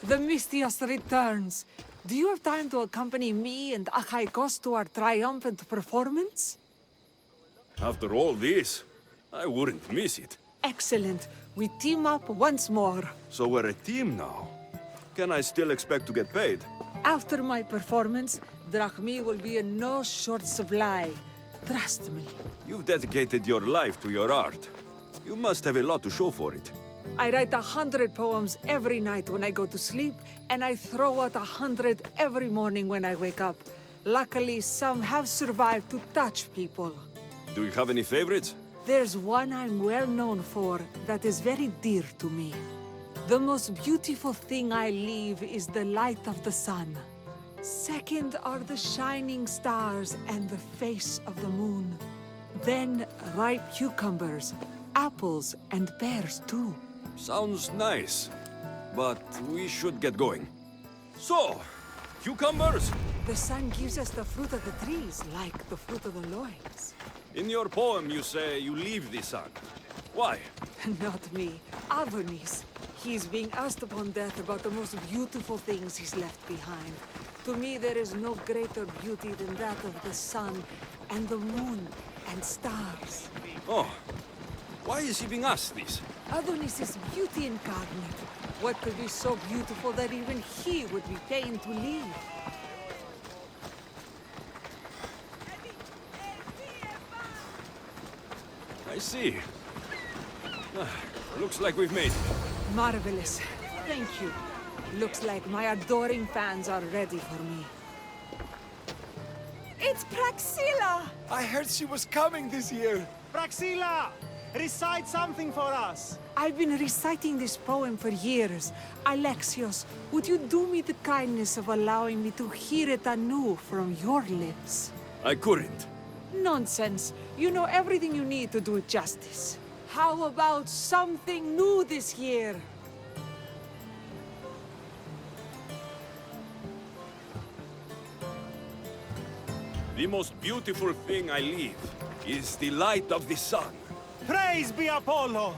The Mystios returns. Do you have time to accompany me and Achaikos to our triumphant performance? After all this, I wouldn't miss it. Excellent. We team up once more. So we're a team now. Can I still expect to get paid? After my performance, drachmi will be in no short supply. Trust me. You've dedicated your life to your art. You must have a lot to show for it. I write 100 poems every night when I go to sleep, and I throw out 100 every morning when I wake up. Luckily, some have survived to touch people. Do you have any favorites? There's one I'm well known for that is very dear to me. The most beautiful thing I leave is the light of the sun. Second are the shining stars and the face of the moon. Then ripe cucumbers, apples, and pears too. Sounds nice, but we should get going. So, cucumbers? The sun gives us the fruit of the trees, like the fruit of the loins. In your poem you say you leave the sun. Why? Not me. Adonis. He's being asked upon death about the most beautiful things he's left behind. To me, there is no greater beauty than that of the sun, and the moon, and stars. Oh, why is he being asked this? Adonis is beauty incarnate. What could be so beautiful that even he would be pained to leave? I see. Looks like we've made it. Marvelous. Thank you. Looks like my adoring fans are ready for me. It's Praxilla! I heard she was coming this year. Praxilla! Recite something for us! I've been reciting this poem for years. Alexios, would you do me the kindness of allowing me to hear it anew from your lips? I couldn't. Nonsense. You know everything you need to do it justice. How about something new this year? The most beautiful thing I leave is the light of the sun. Praise be Apollo!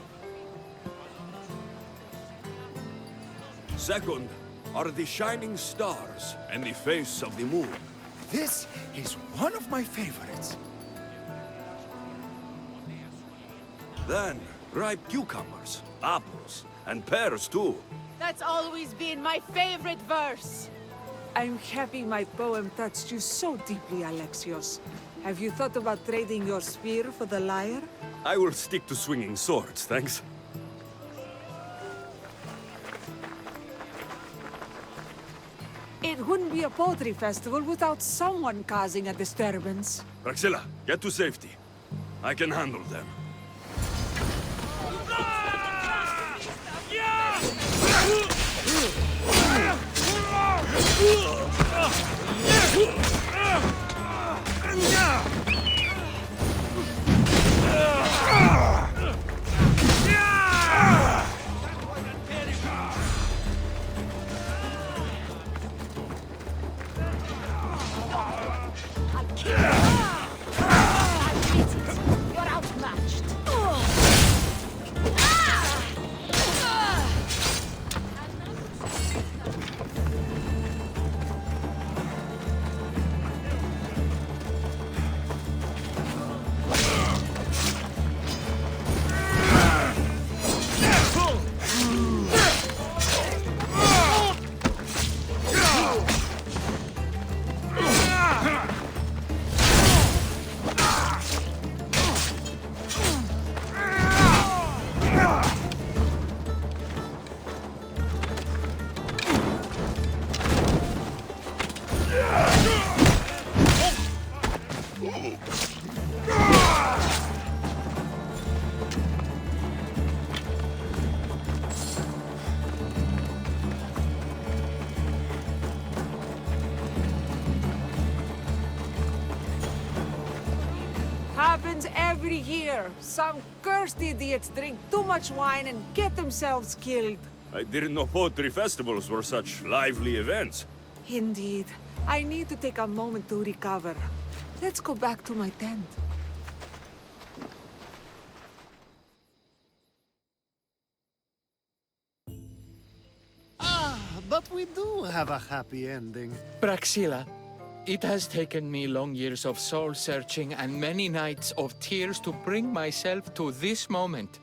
Second are the shining stars and the face of the moon. This is one of my favorites. Then, ripe cucumbers, apples, and pears too. That's always been my favorite verse. I'm happy my poem touched you so deeply, Alexios. Have you thought about trading your spear for the lyre? I will stick to swinging swords, thanks. It wouldn't be a poetry festival without someone causing a disturbance. Praxilla, get to safety. I can handle them. You're outmatched. Happens every year. Some cursed idiots drink too much wine and get themselves killed. I didn't know poetry festivals were such lively events. Indeed. I need to take a moment to recover. Let's go back to my tent. But we do have a happy ending. Praxila, it has taken me long years of soul-searching and many nights of tears to bring myself to this moment.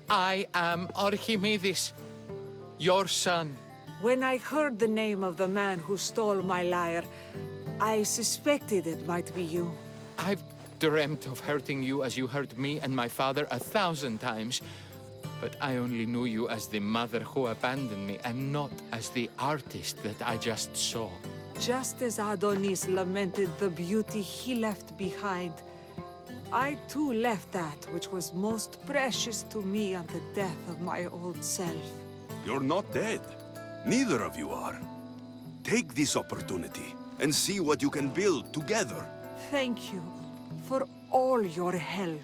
I am Archimedes, your son. When I heard the name of the man who stole my lyre, I suspected it might be you. I've dreamt of hurting you as you hurt me and my father 1,000 times. But I only knew you as the mother who abandoned me and not as the artist that I just saw. Just as Adonis lamented the beauty he left behind, I too left that which was most precious to me on the death of my old self. You're not dead. Neither of you are. Take this opportunity and see what you can build together. Thank you for all your help.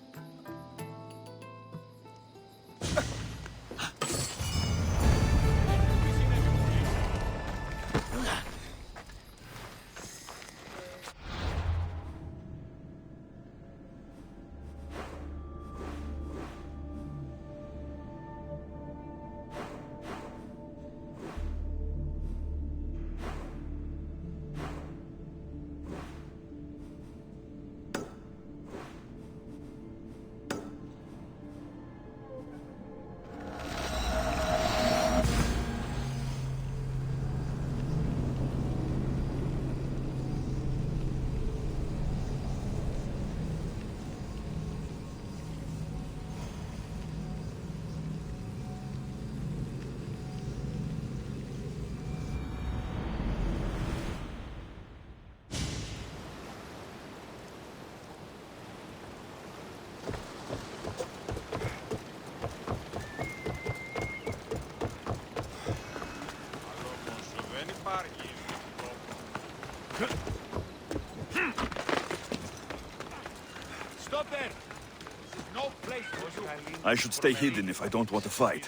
Stop there! This is no place for you. I should stay hidden if I don't want to fight.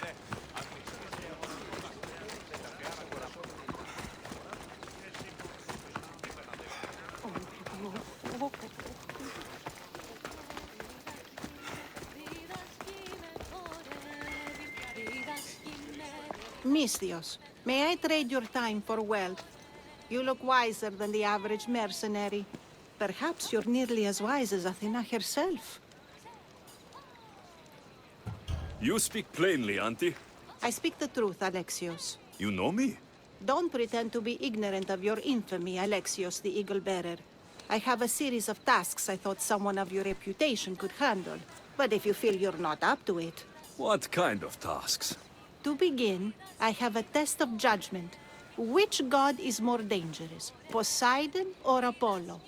Misthios, may I trade your time for wealth? You look wiser than the average mercenary. Perhaps you're nearly as wise as Athena herself. You speak plainly, Auntie. I speak the truth, Alexios. You know me? Don't pretend to be ignorant of your infamy, Alexios the Eagle-Bearer. I have a series of tasks I thought someone of your reputation could handle. But if you feel you're not up to it... What kind of tasks? To begin, I have a test of judgment. Which god is more dangerous, Poseidon or Apollo?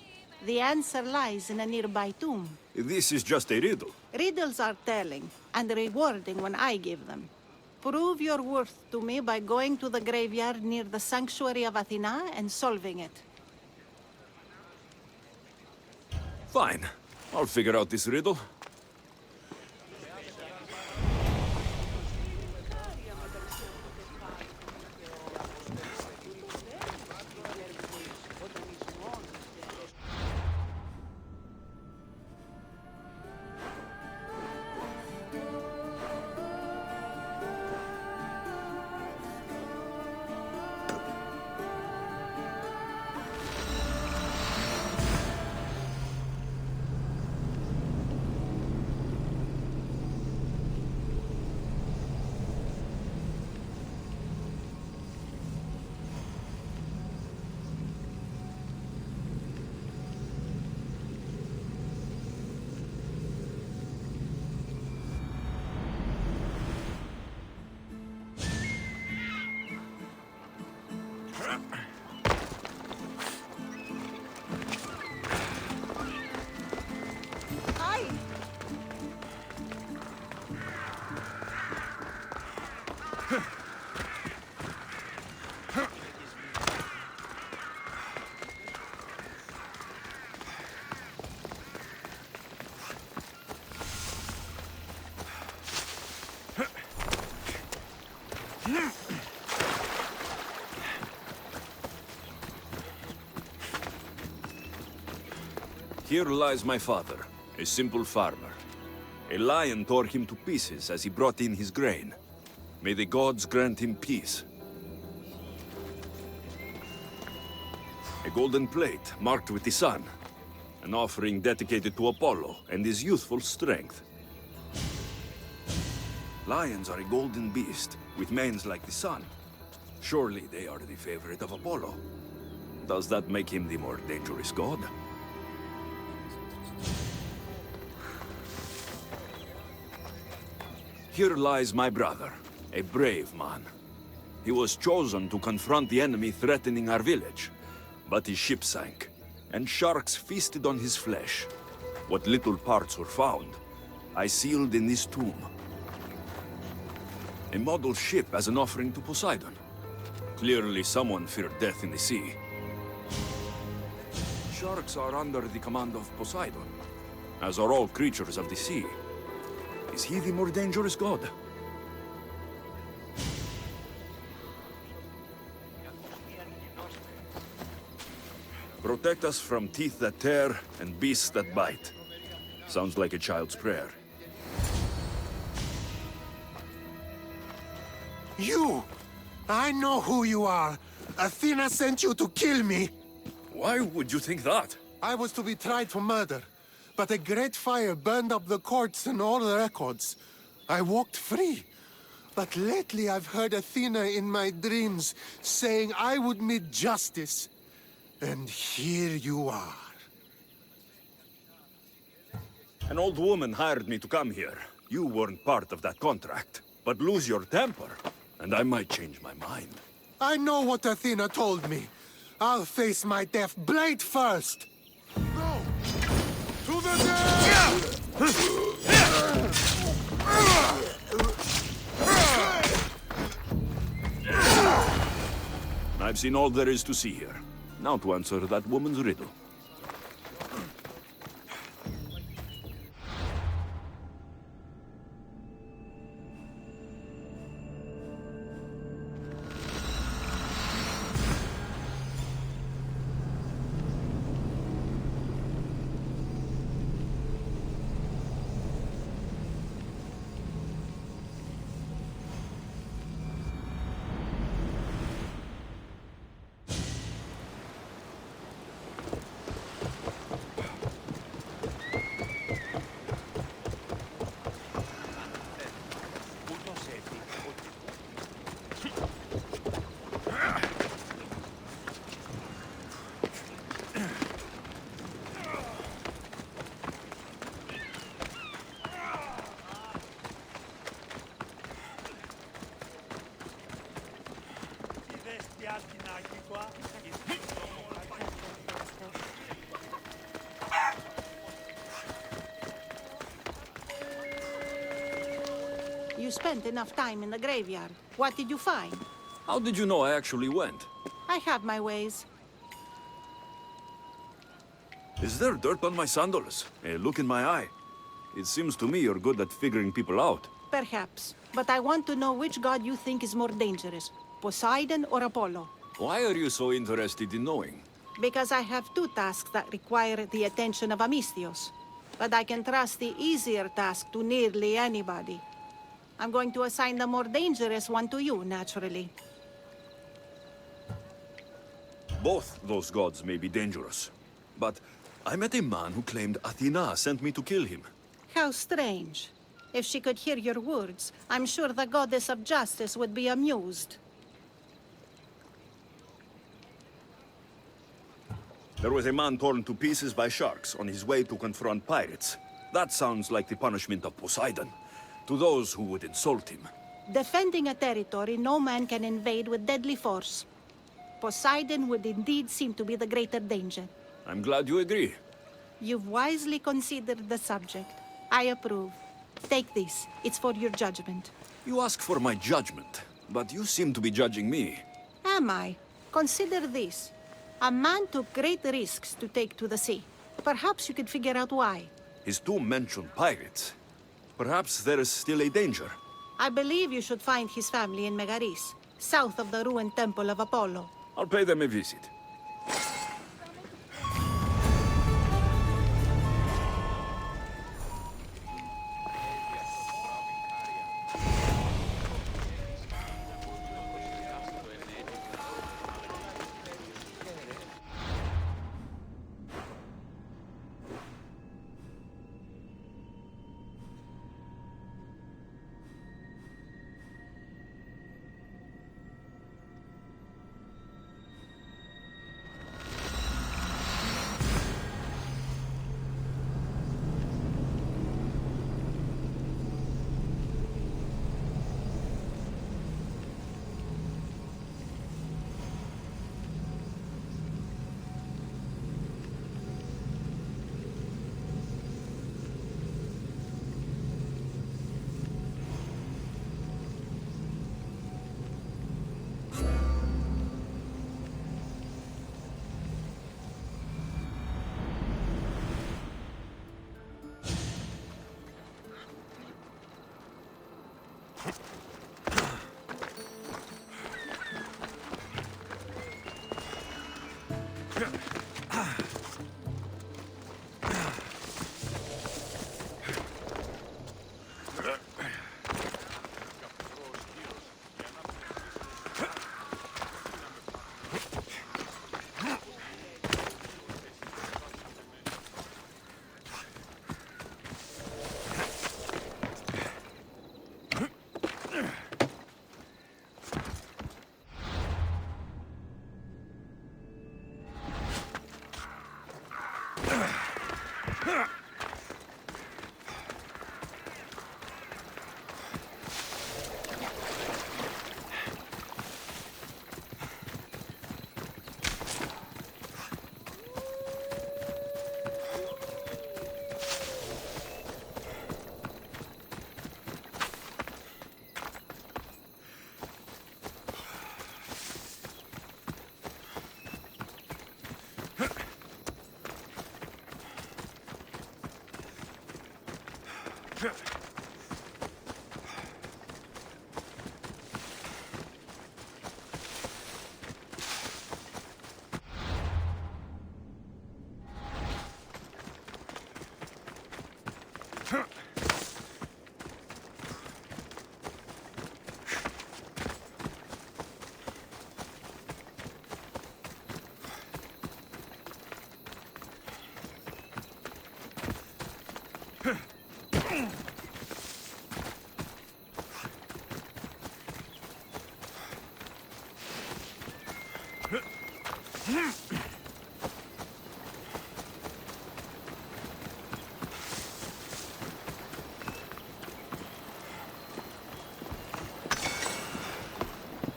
The answer lies in a nearby tomb. This is just a riddle. Riddles are telling, and rewarding when I give them. Prove your worth to me by going to the graveyard near the sanctuary of Athena and solving it. Fine. I'll figure out this riddle. Here lies my father, a simple farmer. A lion tore him to pieces as he brought in his grain. May the gods grant him peace. A golden plate marked with the sun. An offering dedicated to Apollo and his youthful strength. Lions are a golden beast, with manes like the sun. Surely they are the favorite of Apollo. Does that make him the more dangerous god? Here lies my brother, a brave man. He was chosen to confront the enemy threatening our village. But his ship sank, and sharks feasted on his flesh. What little parts were found, I sealed in this tomb. A model ship as an offering to Poseidon. Clearly someone feared death in the sea. Sharks are under the command of Poseidon, as are all creatures of the sea. Is he the more dangerous god? Protect us from teeth that tear and beasts that bite. Sounds like a child's prayer. You! I know who you are. Athena sent you to kill me. Why would you think that? I was to be tried for murder, but a great fire burned up the courts and all the records. I walked free. But lately I've heard Athena in my dreams saying I would meet justice. And here you are. An old woman hired me to come here. You weren't part of that contract. But lose your temper, and I might change my mind. I know what Athena told me. I'll face my death blade first. No! To the death! I've seen all there is to see here. Now to answer that woman's riddle. You spent enough time in the graveyard. What did you find? How did you know I actually went? I have my ways. Is there dirt on my sandals? A look in my eye? It seems to me you're good at figuring people out. Perhaps. But I want to know which god you think is more dangerous, Poseidon or Apollo. Why are you so interested in knowing? Because I have two tasks that require the attention of Amistios. But I can trust the easier task to nearly anybody. I'm going to assign the more dangerous one to you, naturally. Both those gods may be dangerous. But I met a man who claimed Athena sent me to kill him. How strange. If she could hear your words, I'm sure the goddess of justice would be amused. There was a man torn to pieces by sharks on his way to confront pirates. That sounds like the punishment of Poseidon, to those who would insult him. Defending a territory no man can invade with deadly force. Poseidon would indeed seem to be the greater danger. I'm glad you agree. You've wisely considered the subject. I approve. Take this. It's for your judgment. You ask for my judgment, but you seem to be judging me. Am I? Consider this. A man took great risks to take to the sea. Perhaps you could figure out why. His tomb mentioned pirates. Perhaps there is still a danger. I believe you should find his family in Megaris, south of the ruined temple of Apollo. I'll pay them a visit.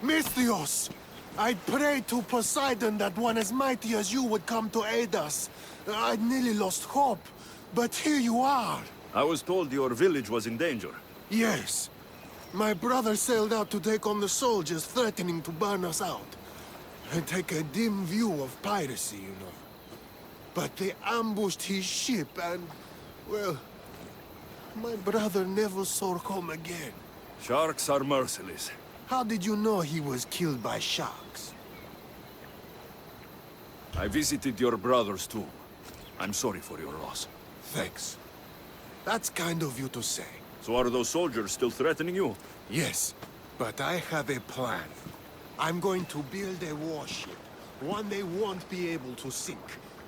Misthios! I prayed to Poseidon that one as mighty as you would come to aid us. I'd nearly lost hope, but here you are. I was told your village was in danger. Yes. My brother sailed out to take on the soldiers threatening to burn us out. I take a dim view of piracy, you know. But they ambushed his ship and, well, my brother never saw home again. Sharks are merciless. How did you know he was killed by sharks? I visited your brother's tomb. I'm sorry for your loss. Thanks. That's kind of you to say. So are those soldiers still threatening you? Yes, but I have a plan. I'm going to build a warship. One they won't be able to sink.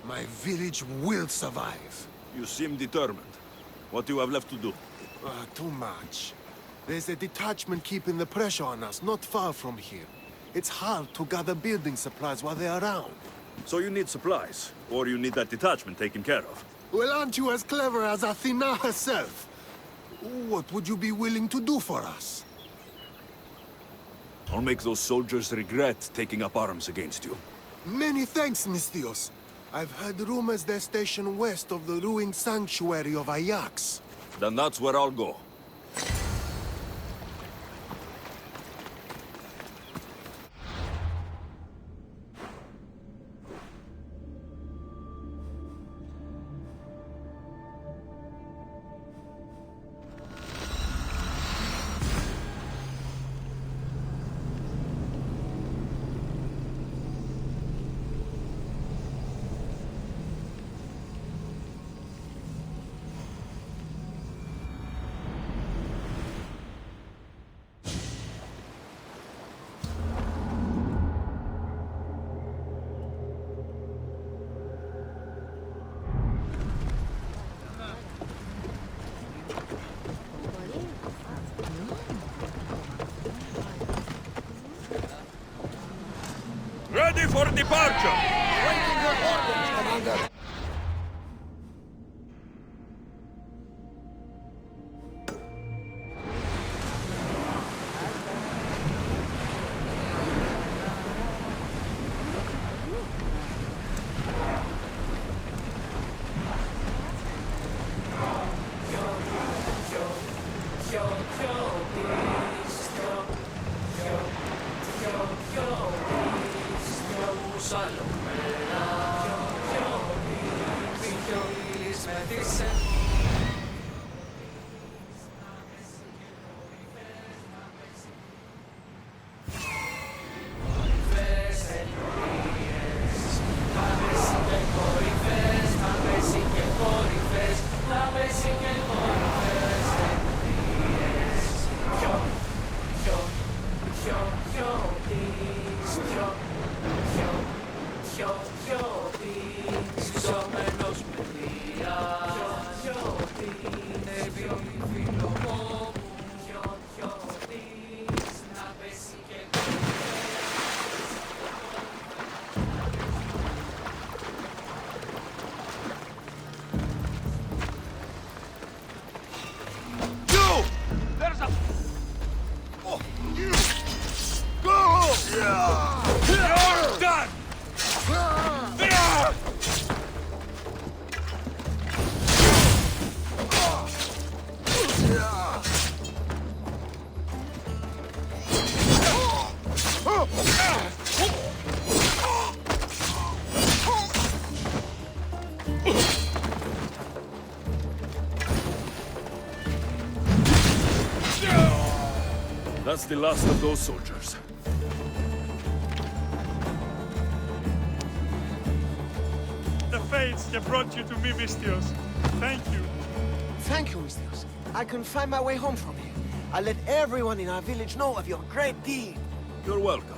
My village will survive. You seem determined. What do you have left to do? Too much. There's a detachment keeping the pressure on us, not far from here. It's hard to gather building supplies while they're around. So you need supplies, or you need that detachment taken care of. Well, aren't you as clever as Athena herself? What would you be willing to do for us? I'll make those soldiers regret taking up arms against you. Many thanks, Misthios. I've heard rumors they're stationed west of the ruined sanctuary of Ajax. Then that's where I'll go. Ready for departure! Waiting your orders, Commander. That's the last of those soldiers. The fates have brought you to me, Mistios. Thank you. Thank you, Mistios. I can find my way home from here. I'll let everyone in our village know of your great deed. You're welcome.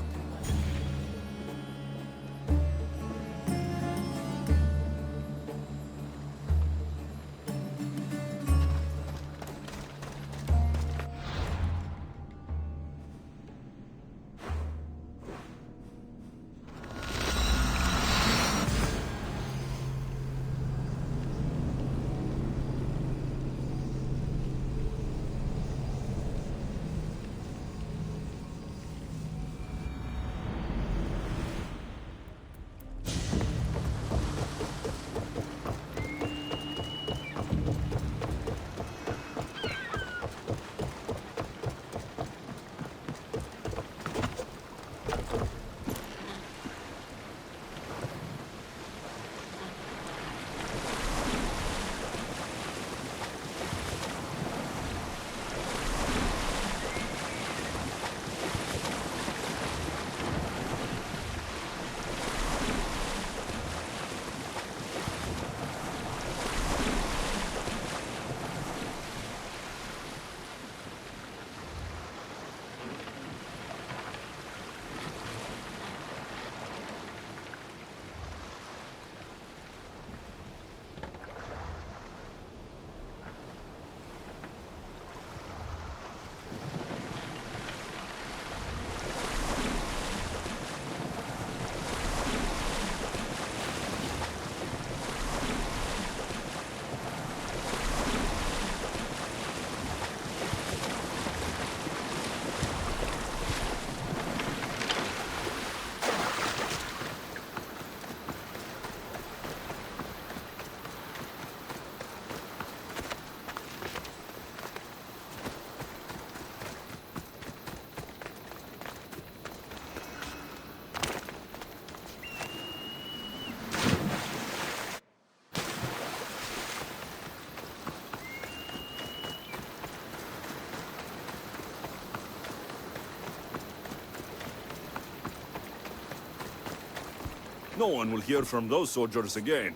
No one will hear from those soldiers again.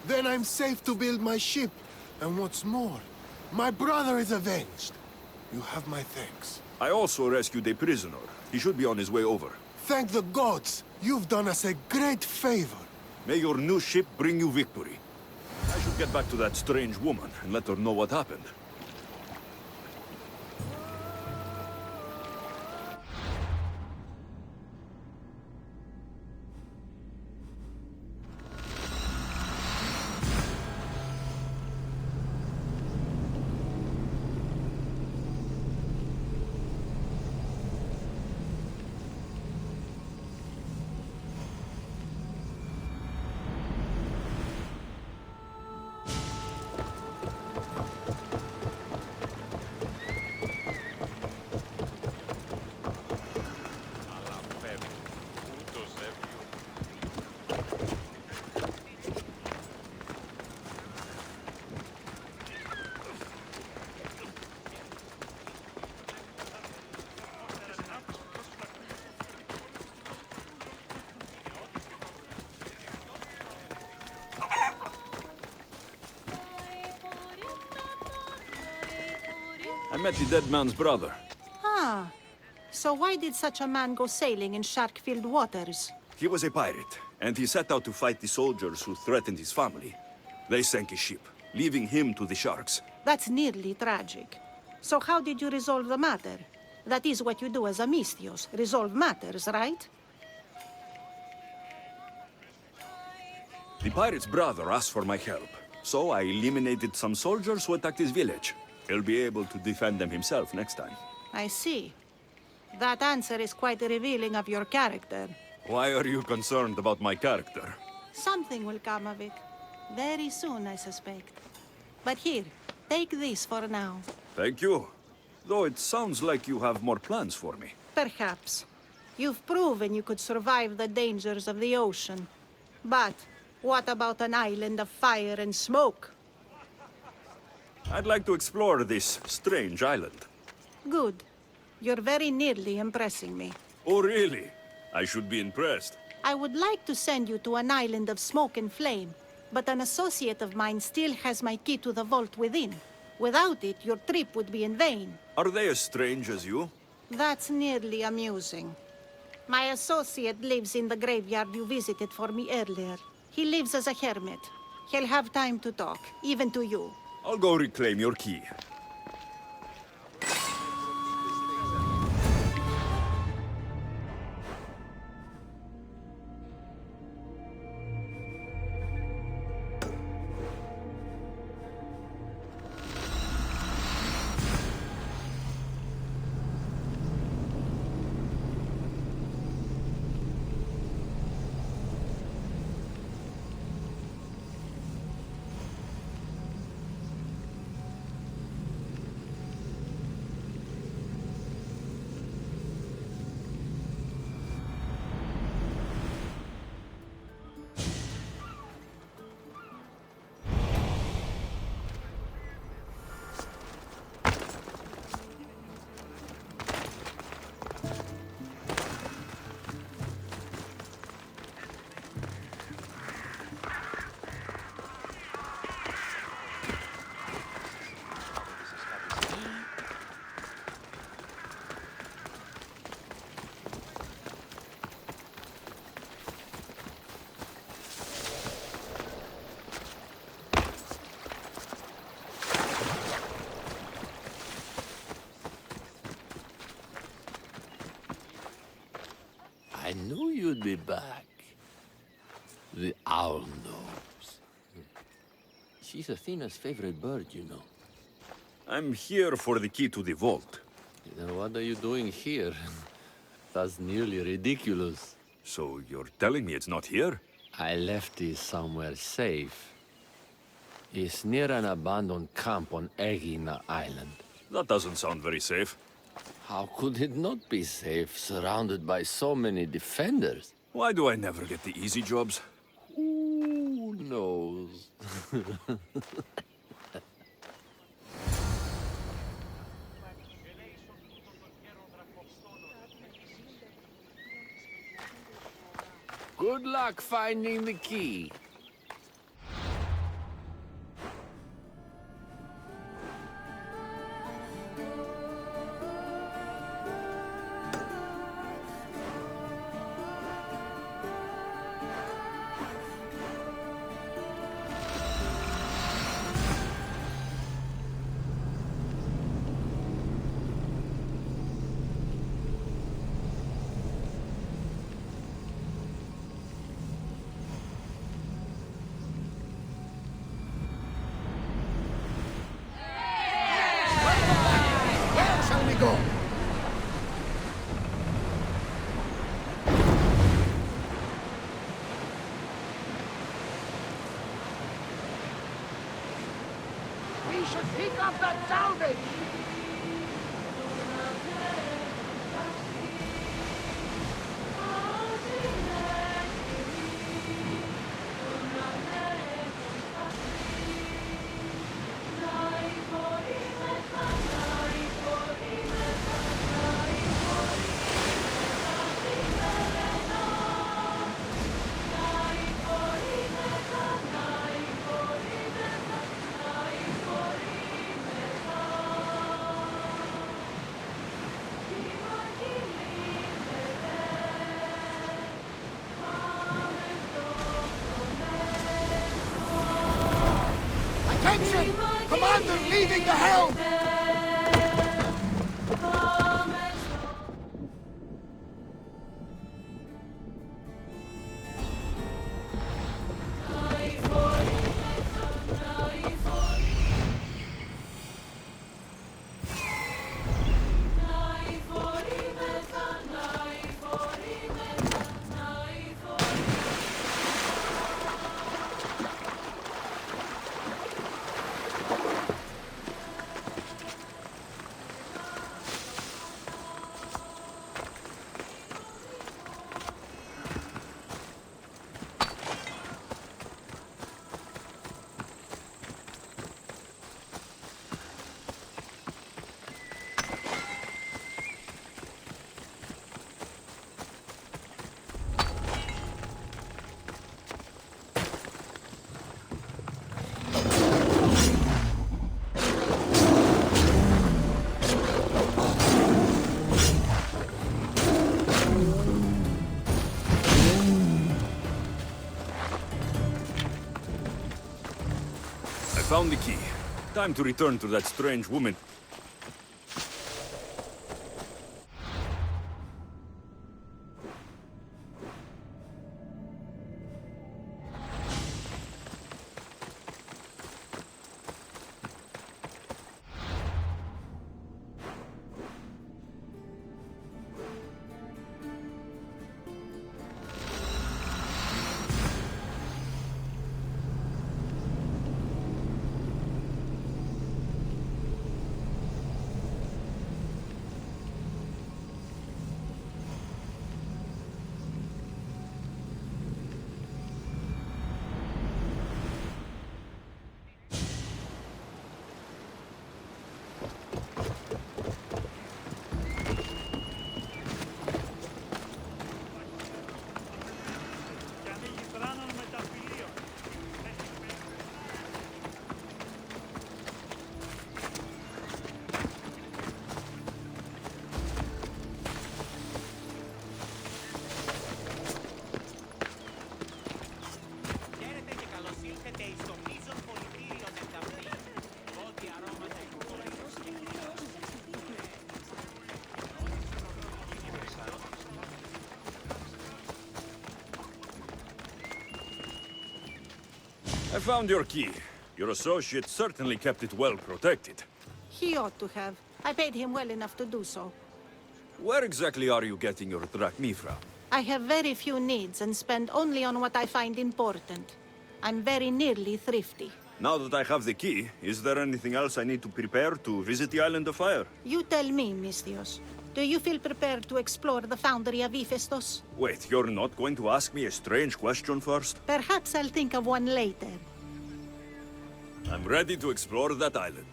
Then I'm safe to build my ship. And what's more, my brother is avenged. You have my thanks. I also rescued a prisoner. He should be on his way over. Thank the gods! You've done us a great favor. May your new ship bring you victory. I should get back to that strange woman and let her know what happened. I met the dead man's brother. Ah, so why did such a man go sailing in shark-filled waters? He was a pirate, and he set out to fight the soldiers who threatened his family. They sank his ship, leaving him to the sharks. That's nearly tragic. So how did you resolve the matter? That is what you do as a Mistios, resolve matters, right? The pirate's brother asked for my help, so I eliminated some soldiers who attacked his village. He'll be able to defend them himself next time. I see. That answer is quite revealing of your character. Why are you concerned about my character? Something will come of it. Very soon, I suspect. But here, take this for now. Thank you. Though it sounds like you have more plans for me. Perhaps. You've proven you could survive the dangers of the ocean. But what about an island of fire and smoke? I'd like to explore this strange island. Good. You're very nearly impressing me. Oh, really? I should be impressed. I would like to send you to an island of smoke and flame, but an associate of mine still has my key to the vault within. Without it, your trip would be in vain. Are they as strange as you? That's nearly amusing. My associate lives in the graveyard you visited for me earlier. He lives as a hermit. He'll have time to talk, even to you. I'll go reclaim your key. I knew you'd be back. The owl knows. She's Athena's favorite bird, you know. I'm here for the key to the vault. Then what are you doing here? That's nearly ridiculous. So you're telling me it's not here? I left it somewhere safe. It's near an abandoned camp on Egina Island. That doesn't sound very safe. How could it not be safe, surrounded by so many defenders? Why do I never get the easy jobs? Who knows? Good luck finding the key. Where shall we go? We should pick up that salvage! Attention! Commander leaving the helm! found the key. Time to return to that strange woman. Και ανοίγει θράνων μεταφυλίων. Χαίρετε και καλώς ήλθετε εις το μείζον πολιτήριο Νεκαμπρή. Ό,τι αρώματα εκχωρήσεις και I found your key. Your associate certainly kept it well protected. He ought to have. I paid him well enough to do so. Where exactly are you getting your drachmi from? I have very few needs and spend only on what I find important. I'm very nearly thrifty. Now that I have the key, is there anything else I need to prepare to visit the Island of Fire? You tell me, Misthios. Do you feel prepared to explore the foundry of Hephaestus? Wait, you're not going to ask me a strange question first? Perhaps I'll think of one later. I'm ready to explore that island.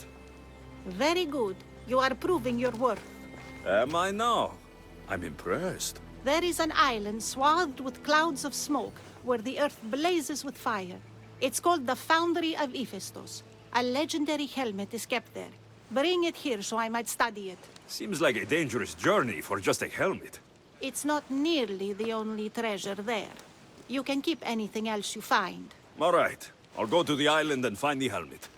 Very good. You are proving your worth. Am I now? I'm impressed. There is an island swathed with clouds of smoke where the earth blazes with fire. It's called the Foundry of Hephaestus. A legendary helmet is kept there. Bring it here so I might study it. Seems like a dangerous journey for just a helmet. It's not nearly the only treasure there. You can keep anything else you find. All right. I'll go to the island and find the helmet.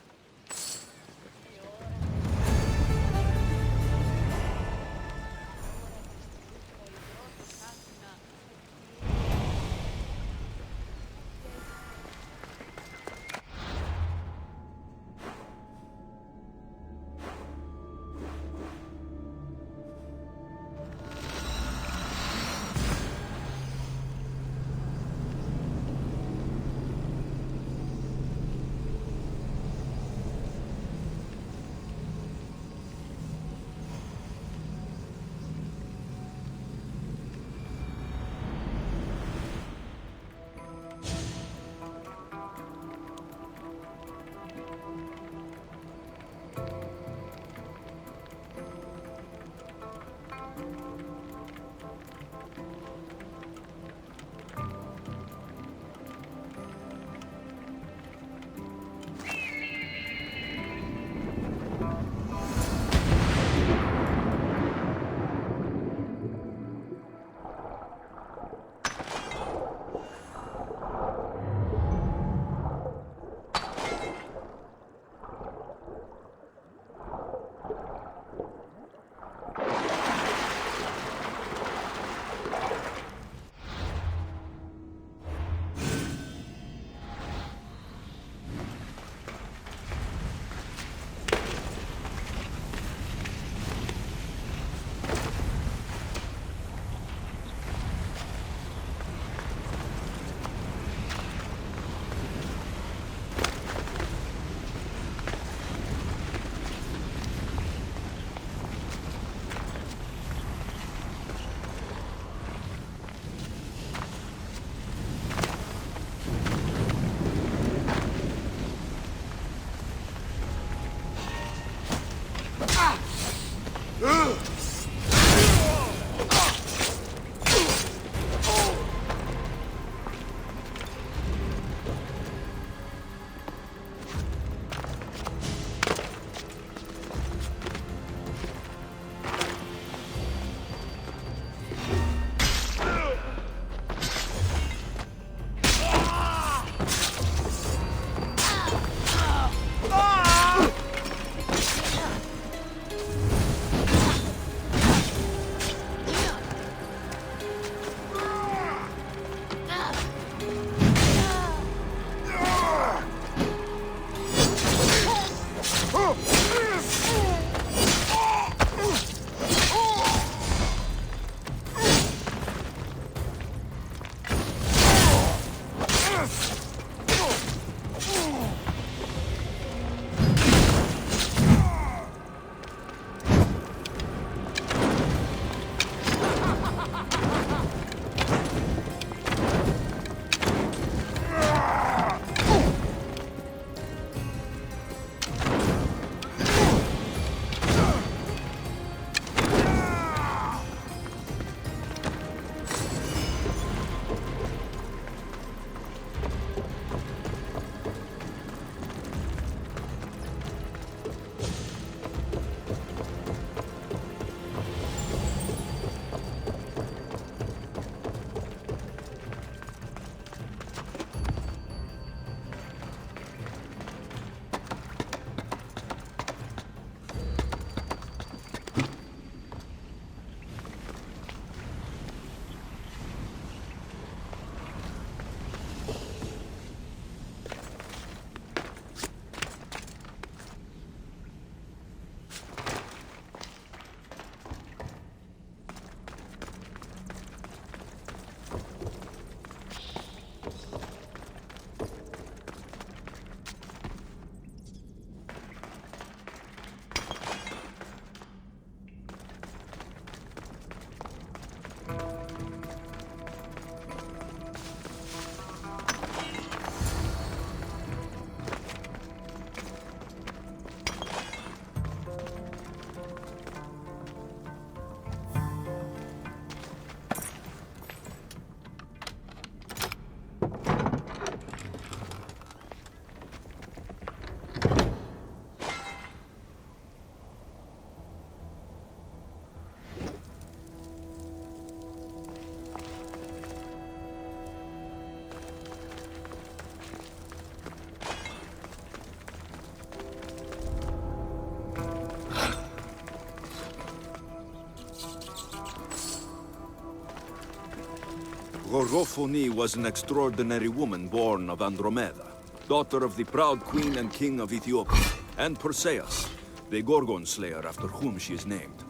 Gorgophone was an extraordinary woman born of Andromeda, daughter of the proud queen and king of Ethiopia, and Perseus, the Gorgon slayer after whom she is named.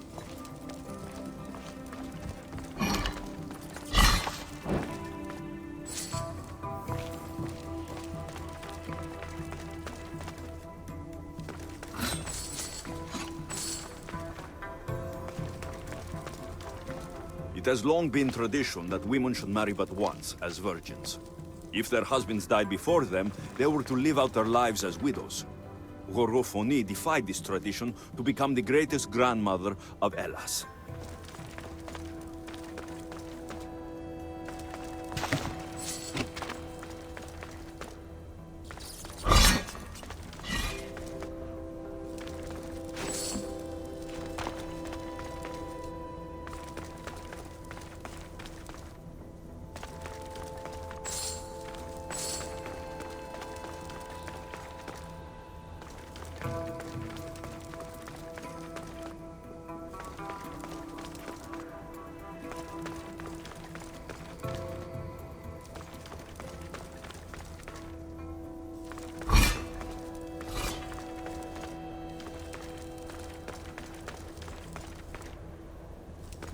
It has long been tradition that women should marry but once, as virgins. If their husbands died before them, they were to live out their lives as widows. Gorgophone defied this tradition to become the greatest grandmother of Hellas.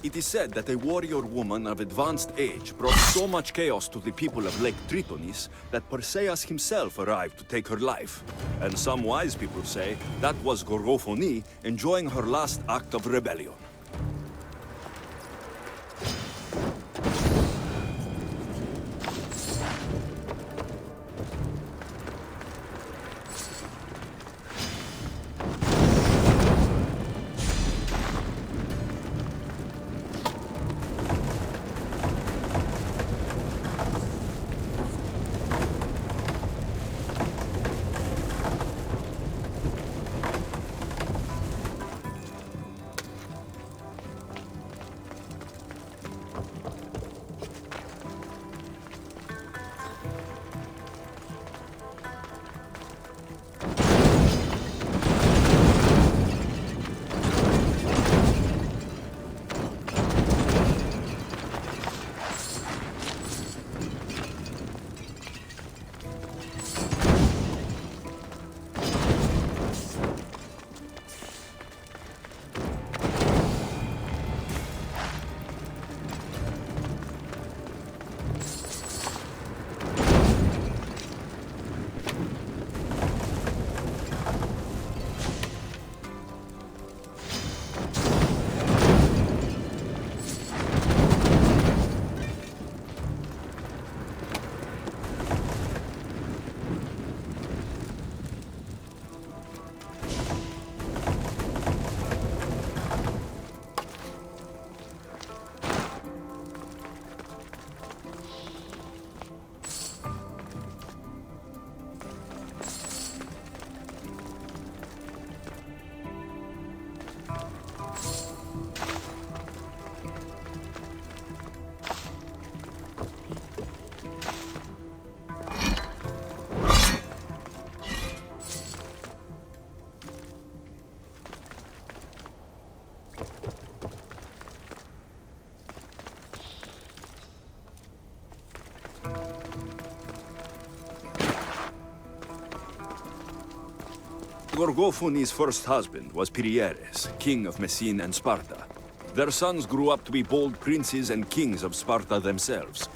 It is said that a warrior woman of advanced age brought so much chaos to the people of Lake Tritonis that Perseus himself arrived to take her life. And some wise people say that was Gorgophone enjoying her last act of rebellion. Gorgophone's first husband was Pieres, king of Messene and Sparta. Their sons grew up to be bold princes and kings of Sparta themselves.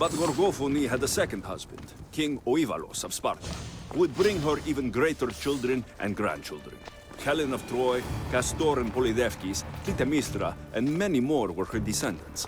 But Gorgophone had a second husband, King Oivalos of Sparta, who would bring her even greater children and grandchildren. Helen of Troy, Castor and Polydeuces, Clytemnestra, and many more were her descendants.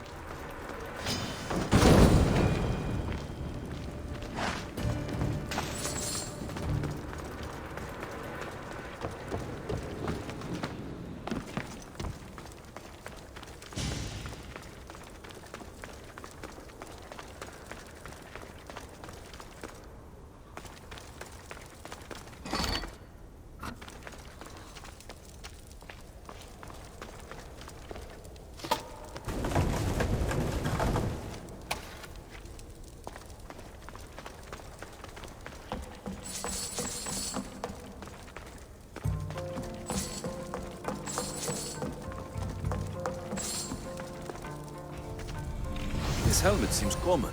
This helmet seems common,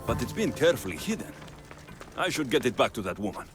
but it's been carefully hidden. I should get it back to that woman.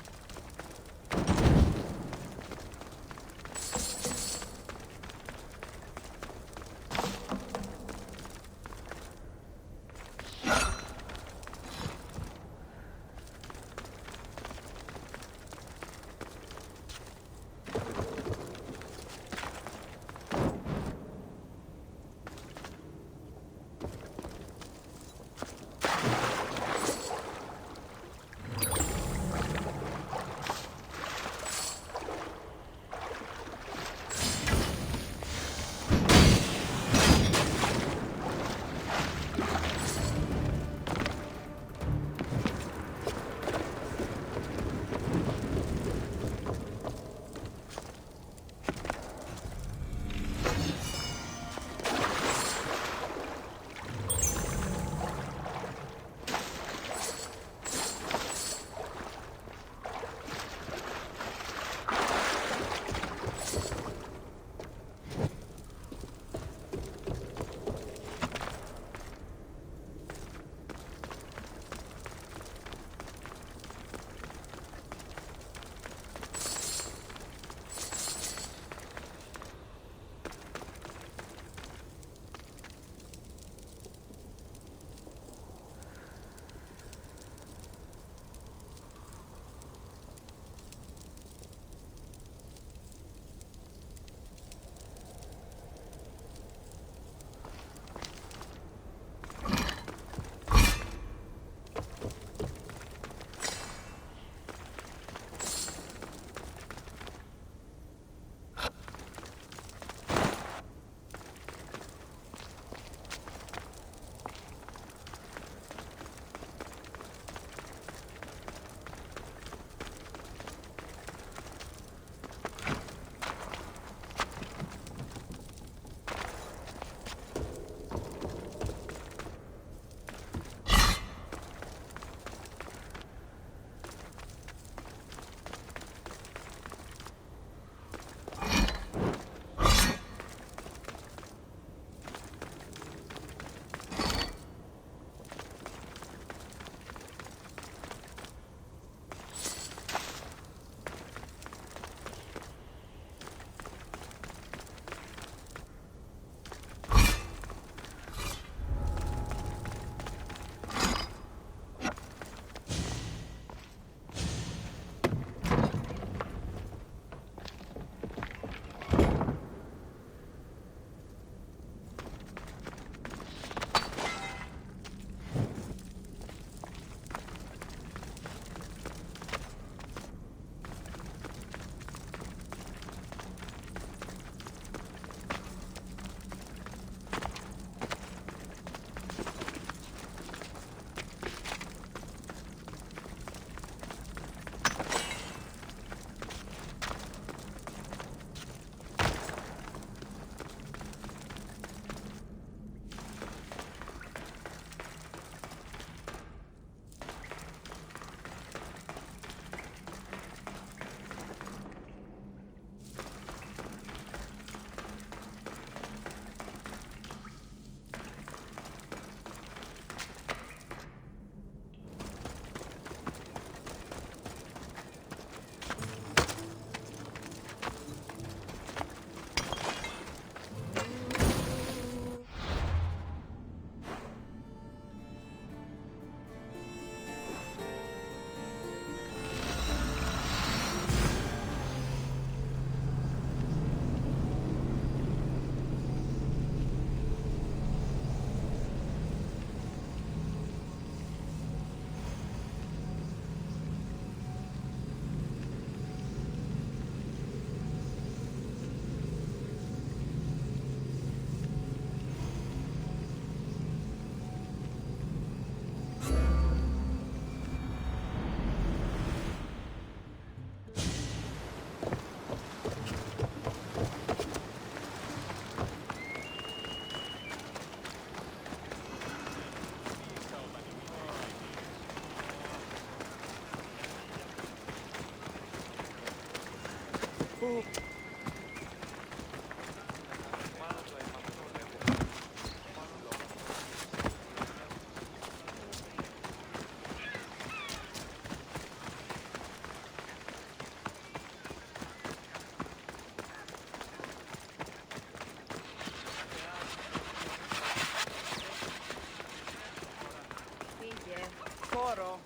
χώρο.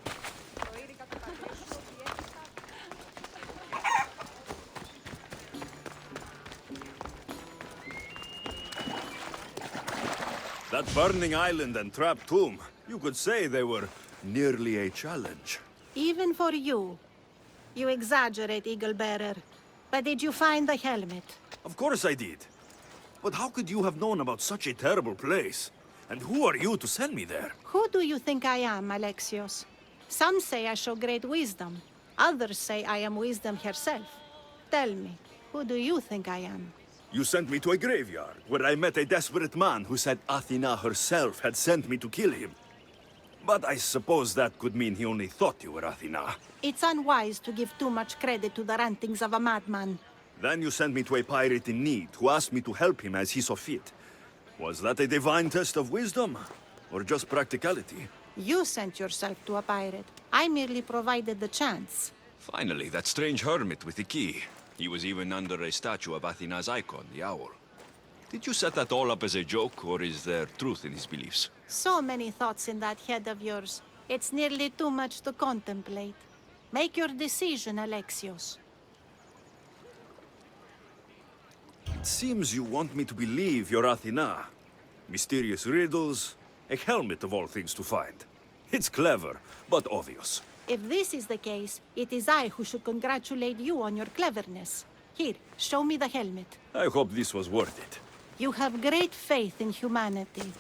That burning island and trapped tomb, you could say they were nearly a challenge. Even for you. You exaggerate, Eagle Bearer. But did you find the helmet? Of course I did. But how could you have known about such a terrible place? And who are you to send me there? Who do you think I am, Alexios? Some say I show great wisdom. Others say I am wisdom herself. Tell me, who do you think I am? You sent me to a graveyard, where I met a desperate man who said Athena herself had sent me to kill him. But I suppose that could mean he only thought you were Athena. It's unwise to give too much credit to the rantings of a madman. Then you sent me to a pirate in need, who asked me to help him as he saw fit. Was that a divine test of wisdom? Or just practicality? You sent yourself to a pirate. I merely provided the chance. Finally, that strange hermit with the key. He was even under a statue of Athena's icon, the owl. Did you set that all up as a joke, or is there truth in his beliefs? So many thoughts in that head of yours. It's nearly too much to contemplate. Make your decision, Alexios. It seems you want me to believe you're Athena. Mysterious riddles, a helmet of all things to find. It's clever, but obvious. If this is the case, it is I who should congratulate you on your cleverness. Here, show me the helmet. I hope this was worth it. You have great faith in humanity.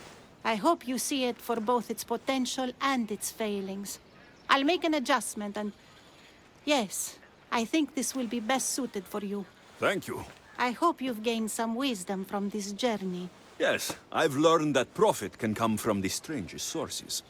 I hope you see it for both its potential and its failings. I'll make an adjustment and... Yes, I think this will be best suited for you. Thank you. I hope you've gained some wisdom from this journey. Yes, I've learned that profit can come from the strangest sources.